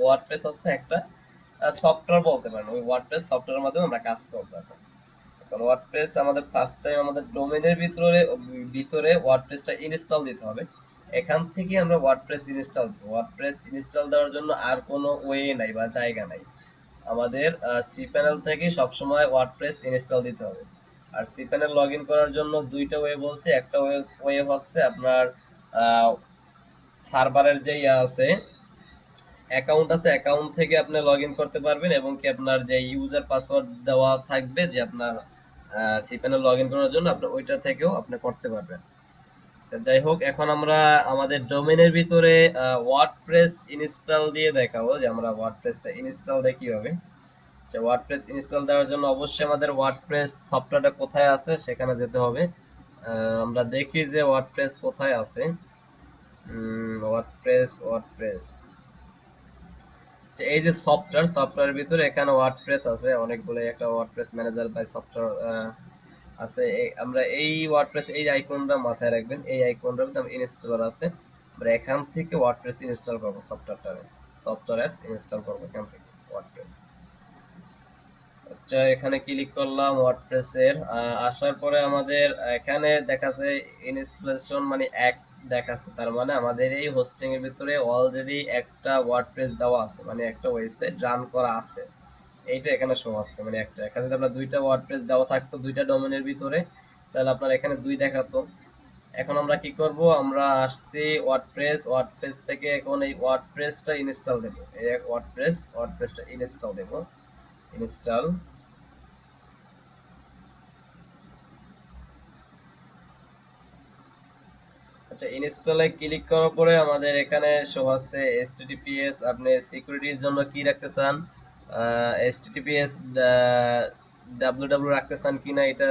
WordPress হচ্ছে একটা software বলতে পারেন। ওই ওয়ার্ডপ্রেস সফটওয়্যারের মাধ্যমে আমরা কাজ করবো এখন। ওয়ার্ডপ্রেস আমাদের ফার্স্ট টাইম আমাদের ডোমেনের ভিতরে ওয়ার্ডপ্রেসটা ইনস্টল দিতে হবে। এখান থেকে আমরা ওয়ার্ডপ্রেস ইনস্টল দেবো। ওয়ার্ডপ্রেস ইনস্টল দেওয়ার জন্য আর কোনো ওয়ে নাই বা জায়গা নাই। আমাদের সি প্যানেল থেকে সবসময় ওয়ার্ডপ্রেস ইনস্টল দিতে হবে। আর সি প্যানেল লগ ইন করার জন্য দুইটা ওয়ে বলছে। একটা ওয়ে হচ্ছে আপনার সার্ভারের যে আছে অ্যাকাউন্ট আছে, অ্যাকাউন্ট থেকে আপনি লগ ইন করতে পারবেন, এবং কি আপনার যে ইউজার পাসওয়ার্ড দেওয়া থাকবে যে আপনার সি প্যানেল লগ ইন করার জন্য, আপনি ওইটা থেকেও আপনি করতে পারবেন। যাই হোক, এখন আমরা আমাদের ডোমেনের ভিতরে ওয়ার্ডপ্রেস ইনস্টল দিয়ে দেখাবো যে আমরা ওয়ার্ডপ্রেসটা ইনস্টল দেই কিভাবে। ওয়ার্ডপ্রেস ইনস্টল দেওয়ার জন্য অবশ্যই আমাদের ওয়ার্ডপ্রেস সফটওয়্যারটা কোথায় আছে সেখানে যেতে হবে। আমরা দেখি যে ওয়ার্ডপ্রেস কোথায় আছে। ওয়ার্ডপ্রেস এই যে সফটওয়্যারের ভিতরে এখানে ওয়ার্ডপ্রেস আছে অনেকগুলো। একটা ওয়ার্ডপ্রেস ম্যানেজার বাই সফটওয়্যার আছে। আমরা এই ওয়ার্ডপ্রেস এই আইকনটা মাথায় রাখবেন, এই আইকনটার মধ্যে ইনস্টলার আছে। আমরা এখান থেকে ওয়ার্ডপ্রেস ইনস্টল করব। সফটওয়্যার অ্যাপস ইনস্টল করব এখান থেকে ওয়ার্ডপ্রেস। আচ্ছা, এখানে ক্লিক করলাম ওয়ার্ডপ্রেসের। আসার পরে আমাদের এখানে দেখাচ্ছে ইনস্টলেশন মানে এক দেখাচ্ছে, তার মানে আমাদের এই হোস্টিং এর ভিতরে অলরেডি একটা ওয়ার্ডপ্রেস দেওয়া আছে, মানে একটা ওয়েবসাইট রান করা আছে। এইটা এখানে শো আসছে, মানে একটা। এখানে যদি আপনার দুইটা ওয়ার্ডপ্রেস দেওয়া থাকতো দুইটা ডোমেনের ভিতরে, তাহলে আপনার এখানে দুই দেখাতো। এখন আমরা কি করব, আমরা আসছি ওয়ার্ডপ্রেস থেকে এখন এই ওয়ার্ডপ্রেসটা ইনস্টল দেব। এই ওয়ার্ডপ্রেসটা ইনস্টল দেব। ইনস্টল। আচ্ছা, ইনস্টলে ক্লিক করার পরে আমাদের এখানে শো হচ্ছে এইচটিটিপিএস। আপনি সিকিউরিটির জন্য কি রাখতে চান, এইচটিটিপিএস ডাব্লিউডাব্লিউ রাখতে চান কিনা, এটা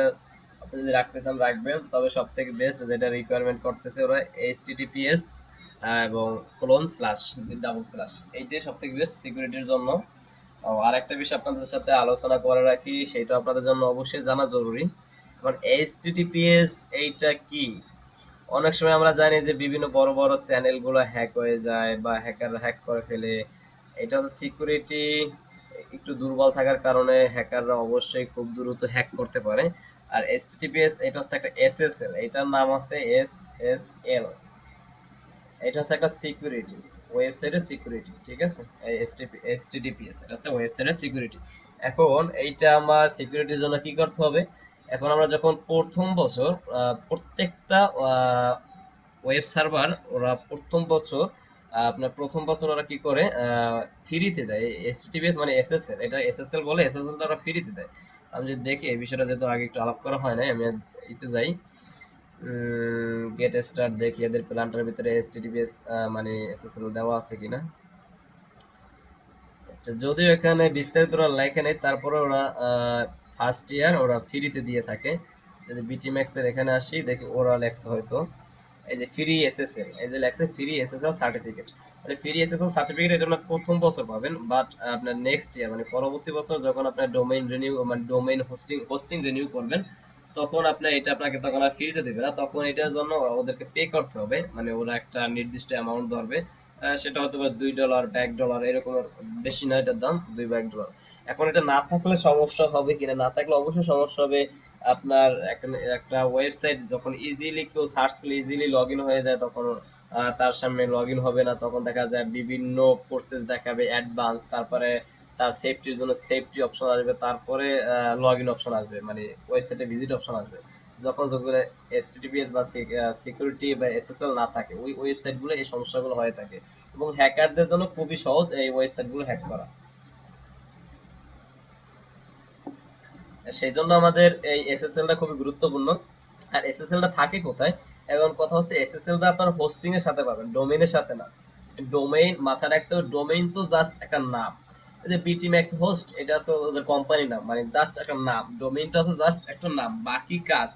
আপনি যদি রাখতে চান রাখবেন। তবে সব থেকে বেস্ট যেটা রিকোয়ারমেন্ট করতেছে ওরা এইচটিটিপিএস এবং কোলন স্ল্যাশ ডাবল স্ল্যাশ, এইটাই সব থেকে বেস্ট সিকিউরিটির জন্য। আর একটা বিষয় আপনাদের সাথে আলোচনা করে রাখি, সেটা আপনাদের জন্য অবশ্যই জানা জরুরি। এখন এইচটিটিপিএস এইটা কি? অনেক সময় আমরা জানি যে বিভিন্ন বড় বড় চ্যানেলগুলো হ্যাক হয়ে যায় বা হ্যাকার হ্যাক করে ফেলে। এটা হচ্ছে সিকিউরিটি একটু দুর্বল থাকার কারণে হ্যাকাররা অবশ্যই খুব দ্রুত হ্যাক করতে পারে। আর এইচটিটিপিএস এটা হচ্ছে একটা এসএসএল, এটার নাম আছে এসএসএল। এটা হচ্ছে একটা সিকিউরিটি, ওয়েবসাইটের সিকিউরিটি, ঠিক আছে। এই এইচটিটিপিএস এটা হচ্ছে ওয়েবসাইটের সিকিউরিটি। এখন এইটা আমার সিকিউরিটির জন্য কি করতে হবে, এখন আমরা যখন প্রথম বছর প্রত্যেকটা ওয়েব সার্ভার ওরা প্রথম বছর আপনার প্রথম বছর ওরা কি করে ফ্রিতে দেয় এইচটিটিপিএস মানে এসএসএল, এটা এসএসএল বলে, এসএসএলটা ওরা ফ্রিতে দেয়। আমি যদি দেখি এই বিষয়টা যেহেতু আগে একটু আলাপ করা হয় না, আমি ইতে যাই গেট স্টার্ট, দেখি এদের প্ল্যানটার ভিতরে এইচটিটিপিএস মানে এসএসএল দেওয়া আছে কিনা। আচ্ছা, যদিও এখানে বিস্তারিত ওরা লেখে নেই, তারপরে ওরা ফার্স্ট ইয়ার ওরা ফ্রিতে দিয়ে থাকে। যদি বিটি ম্যাক্স এর এখানে আসি, দেখি ওরা লেখছে হয়তো এই যে ফ্রি এসএসএল, এই যে লেখছে ফ্রি এসএসএল সার্টিফিকেট, মানে ফ্রি এসএসএল সার্টিফিকেট এটা আপনার প্রথম বছর পাবেন। বাট আপনার নেক্সট ইয়ার মানে পরবর্তী বছর যখন আপনার ডোমেইন রিনিউ মানে ডোমেইন হোস্টিং রিনিউ করবেন, তখন আপনার এটা আপনাকে তখন আর ফ্রিতে দেবে না, তখন এটার জন্য ওদেরকে পে করতে হবে। মানে ওরা একটা নির্দিষ্ট অ্যামাউন্ট ধরবে, সেটা হয়তো $2 বা $1 এরকম, বেশি না এটার দাম, $2 বা $1। এখন এটা না থাকলে সমস্যা হবে কিনা, না থাকলে অবশ্যই সমস্যা হবে। আপনার একটা ওয়েবসাইট যখন ইজিলি কেউ সার্চ করলে ইজিলি লগ ইন হয়ে যায়, তখন তার সামনে লগ ইন হবে না, তখন দেখা যায় বিভিন্ন প্রসেস দেখাবে অ্যাডভান্স, তারপরে তার সেফটির জন্য সেফটি অপশন আসবে, তারপরে লগ ইন অপশন আসবে, মানে ওয়েবসাইটে ভিজিট অপশন আসবে। যখন যখন এইচটিটিপিএস বা সিকিউরিটি বা এসএসএল না থাকে, ওই ওয়েবসাইটগুলো এই সমস্যাগুলো হয়ে থাকে, এবং হ্যাকারদের জন্য খুবই সহজ এই ওয়েবসাইটগুলো হ্যাক করা। সেই জন্য আমাদের এই এসএসএলটা খুবই গুরুত্বপূর্ণ। আর এসএসএলটা থাকে কোথায়? এখন কথা হচ্ছে এসএসএলটা আপনার হোস্টিং এর সাথে পাবেন, ডোমেইনের সাথে না। ডোমেইন মাথায় রাখতে হবে, ডোমেইন তো জাস্ট একটা নাম। এই যে বিটি ম্যাক্স হোস্ট, এটা হচ্ছে ওদের কোম্পানি নাম, মানে জাস্ট একটা নাম। ডোমেইনটা হচ্ছে জাস্ট একটা নাম, বাকি কাজ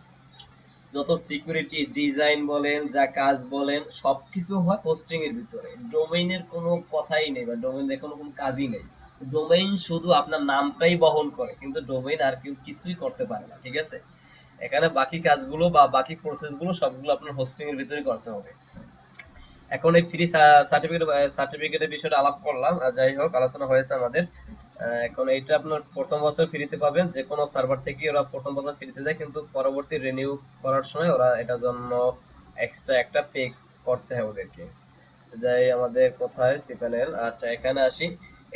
যত সিকিউরিটি ডিজাইন বলেন যা কাজ বলেন সবকিছু হয় হোস্টিং এর ভিতরে। ডোমেইনের কোনো কথাই নেই বা ডোমেইনের কোনো কাজই নেই। ডোমেইন শুধু আপনার নামটাই বহন করে, কিন্তু ডোমেইন আর কেউ কিছুই করতে পারে না, ঠিক আছে। এখানে বাকি কাজগুলো বা বাকি প্রসেসগুলো সবগুলো আপনার হোস্টিং এর ভিতরেই করতে হবে। এখন এই ফ্রি সার্টিফিকেটের বিষয়টা আলাপ করলাম, যাই হোক আলোচনা হয়েছে আমাদের। এখন এইটা আপনার প্রথম বছর ফ্রিতে পাবেন, যে কোনো সার্ভার থেকে ওরা প্রথম বছর ফ্রিতে দেয়, কিন্তু পরবর্তী রিনিউ করার সময় ওরা এটার জন্য এক্সট্রা একটা পে করতে হয় ওদেরকে। যাই আমাদের কোথায় সি প্যানেল, আচ্ছা এখানে আসি।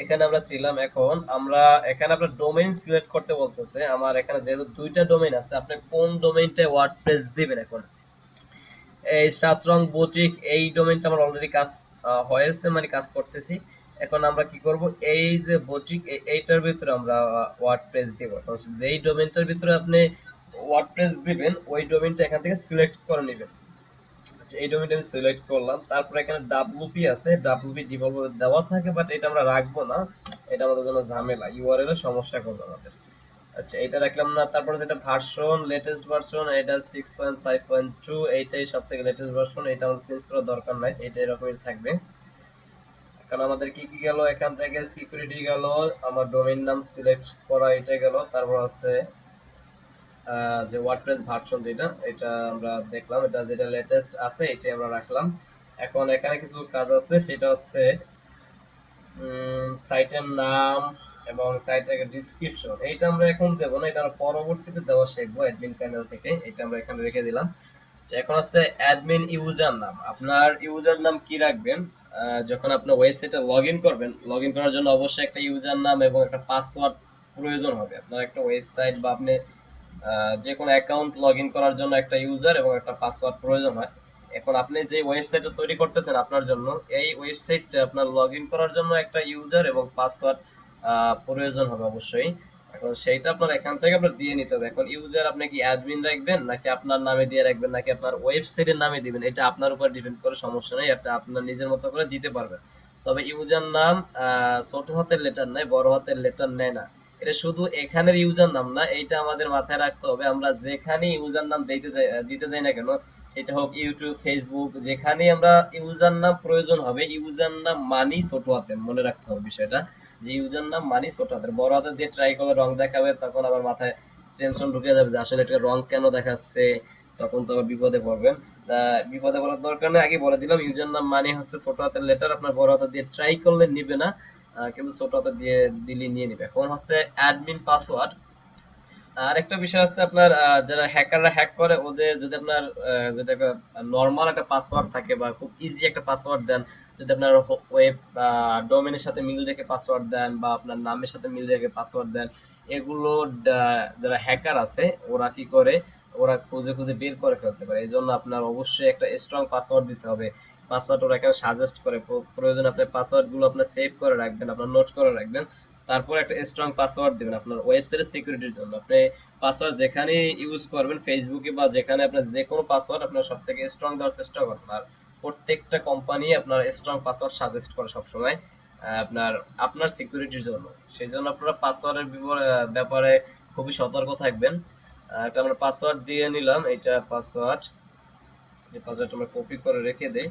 এখানে আমরা ছিলাম, এখন আমরা এখানে আপনার ডোমেইন সিলেক্ট করতে বলতেছে। আমার এখানে যেহেতু দুইটা ডোমেইন আছে, আপনি কোন ডোমেইনটায় ওয়ার্ডপ্রেস দিবেন। এখন এই সাতরং বুটিক এই ডোমেইনটা আমার অলরেডি কাজ হয়েছে, মানে কাজ করতেছি। এখন আমরা কি করব, এই যে বুটিক এইটার ভিতরে আমরা ওয়ার্ডপ্রেস দিব। যেই ডোমেইনটার ভিতরে আপনি ওয়ার্ডপ্রেস দিবেন ওই ডোমেইনটা এখান থেকে সিলেক্ট করে নেবেন। আচ্ছা এই ডোমেইনটা আমি সিলেক্ট করলাম, তারপর এখানে ডাব্লিউপি আছে, ডাব্লিউপি ডিভেলপার দেওয়া থাকে, বাট এটা আমরা রাখবো না, এটা আমাদের জন্য ঝামেলা, ইউআরএল এর সমস্যা করবে আমাদের। আচ্ছা এটা রাখলাম না। তারপরে যেটা ভার্সন, লেটেস্ট ভার্সন এটা 6.5.2, এইটাই সবথেকে লেটেস্ট ভার্সন, এটা আমাদের চেঞ্জ করার দরকার নাই, এটা এরকমই থাকবে। এখন আমাদের কি কি গেল, এখান থেকে সিকিউরিটি গেল, আমার ডোমেইন নাম সিলেক্ট করা এটা গেল, তারপর আছে যে ওয়ার্ডপ্রেস ভার্সন যেটা, এটা আমরা দেখলাম, এটা যেটা লেটেস্ট আছে এটাই আমরা রাখলাম। এখন এখানে কিছু কাজ আছে, সেটা হচ্ছে সাইটের নাম এবং সাইটের ডিসক্রিপশন, এইটা আমরা এখন দেবো না, এটা আমরা পরবর্তীতে দেওয়া শিখবো অ্যাডমিন প্যানেল থেকে, এটা আমরা এখানে রেখে দিলাম। এখন আছে অ্যাডমিন ইউজার নাম, আপনার ইউজার নাম কি রাখবেন। যখন আপনার ওয়েবসাইটে লগ ইন করবেন, লগ ইন করার জন্য অবশ্যই একটা ইউজার নাম এবং একটা পাসওয়ার্ড প্রয়োজন হবে। আপনার একটা ওয়েবসাইট বা আপনি যে কোনো অ্যাকাউন্ট লগ ইন করার জন্য একটা ইউজার এবং একটা পাসওয়ার্ড প্রয়োজন হয়। এখন আপনি যে ওয়েবসাইটটা তৈরি করতেছেন আপনার জন্য, এই ওয়েবসাইটটা আপনার লগ ইন করার জন্য একটা ইউজার এবং পাসওয়ার্ড প্রয়োজন হবে অবশ্যই। এখন সেইটা আপনার এখান থেকে আপনার দিয়ে নিতে হবে। এখন ইউজার আপনি কি অ্যাডমিন রাখবেন নাকি আপনার নামে দিয়ে রাখবেন নাকি আপনার ওয়েবসাইটের নামে দিবেন, এটা আপনার উপর ডিপেন্ড করে, সমস্যা নেই, এটা আপনার নিজের মতো করে দিতে পারবেন। তবে ইউজার নাম ছোট হাতের লেটার নেয়, বড় হাতের লেটার নেয় না। এটা শুধু এখানের ইউজার নাম না, এইটা আমাদের মাথায় রাখতে হবে। আমরা যেখানে ইউজার নাম দিতে যাই না কেন, এটা হোক ইউটিউব, ফেসবুক, যেখানে আমরা ইউজার নাম প্রয়োজন হবে, ইউজার নাম মানি ছোট হাতের, মনে রাখতে হবে বিষয়টা, যে ইউজার নাম মানি ছোট হাতের। বড় হাতের দিয়ে ট্রাই করলে রং দেখাবে, তখন আবার মাথায় টেনশন ঢুকে যাবে যে আসলে এটা রং কেন দেখাচ্ছে, তখন তো আবার বিপদে পড়বেন। বিপদে পড়ার দরকার নেই, আগে বলে দিলাম ইউজার নাম মানে হচ্ছে ছোট হাতের লেটার, আপনার বড় হাতের দিয়ে ট্রাই করলে নিবে না, কিন্তু ছোট হাতের দিয়ে দিলে নিয়ে নিবে। এখন হচ্ছে অ্যাডমিন পাসওয়ার্ড। আর একটা বিষয় আছে, আপনার যারা হ্যাকাররা হ্যাক করে, ওদের যদি আপনার যদি একটা নর্মাল একটা পাসওয়ার্ড থাকে বা খুব ইজি একটা পাসওয়ার্ড দেন, যদি আপনার ওয়েব ডোমেনের সাথে মিল রেখে পাসওয়ার্ড দেন বা আপনার নামের সাথে মিল রেখে পাসওয়ার্ড দেন, এগুলো যারা হ্যাকার আছে ওরা কি করে, ওরা খুঁজে খুঁজে বের করে ফেলতে পারে। এই জন্য আপনার অবশ্যই একটা স্ট্রং পাসওয়ার্ড দিতে হবে। পাসওয়ার্ড ওরা এখানে সাজেস্ট করে, প্রয়োজন আপনার পাসওয়ার্ড গুলো আপনার সেভ করে রাখবেন, আপনার নোট করে রাখবেন, তারপর একটা স্ট্রং পাসওয়ার্ড দিবেন আপনার ওয়েবসাইটের সিকিউরিটির জন্য। আপনি পাসওয়ার্ড যেখানে ইউজ করবেন, ফেসবুকে বা যেখানে আপনার যে কোনো পাসওয়ার্ড আপনার সব থেকে স্ট্রং দেওয়ার চেষ্টা করবেন। আর প্রত্যেকটা কোম্পানি আপনার স্ট্রং পাসওয়ার্ড সাজেস্ট করে সবসময় আপনার আপনার সিকিউরিটির জন্য। সেই জন্য আপনারা পাসওয়ার্ডের ব্যাপারে খুবই সতর্ক থাকবেন। এটা আমরা পাসওয়ার্ড দিয়ে নিলাম, এইটা পাসওয়ার্ড, এই পাসওয়ার্ড আমরা কপি করে রেখে দেই।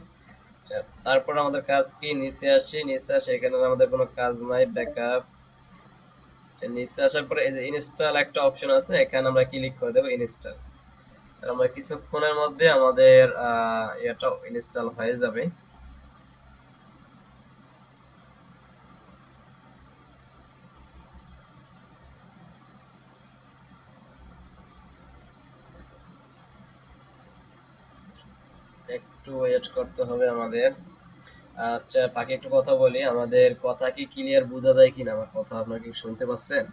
আচ্ছা, তারপর আমাদের কাজ কি, নিচে আসি, নিচে আসি, এখানে আমাদের কোনো কাজ নাই, ব্যাকআপ। নিচে আসার পরে এই যে ইনস্টল একটা অপশন আছে, এখানে আমরা ক্লিক করে দেবো ইনস্টল। আমরা কিছুক্ষণের মধ্যে আমাদের এটা ইনস্টল হয়ে যাবে। একটু ওয়েট করতে হবে আমাদের। আচ্ছা বাকি একটু কথা বলি, আমাদের কথা কি ক্লিয়ার বোঝা যায় কিনা, আমার কথা আপনারা কি শুনতে পাচ্ছেন?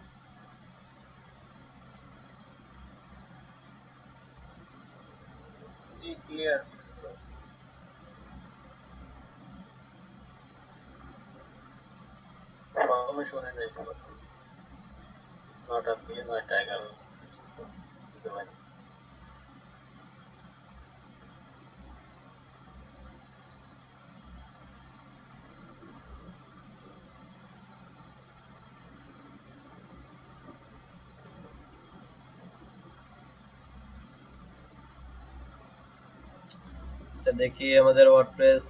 জি ক্লিয়ার। প্রথমে শুনে নাই তো, নটা দিয়ে 9টা 11 বুঝতে পারি। আচ্ছা দেখি আমাদের ওয়ার্ডপ্রেস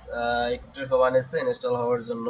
একটু সময় নিচ্ছে ইনস্টল হওয়ার জন্য।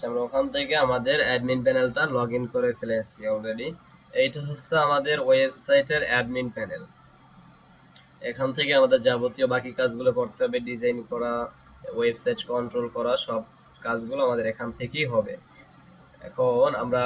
আচ্ছা, আমরা ওখান থেকে আমাদের অ্যাডমিন প্যানেলটা লগ ইন করে ফেলেছি অলরেডি। এইটা হচ্ছে আমাদের ওয়েবসাইটের অ্যাডমিন প্যানেল। এখান থেকে আমাদের যাবতীয় বাকি কাজগুলো করতে হবে, ডিজাইন করা, ওয়েবসাইট কন্ট্রোল করা, সব কাজগুলো আমাদের এখান থেকেই হবে। এখন আমরা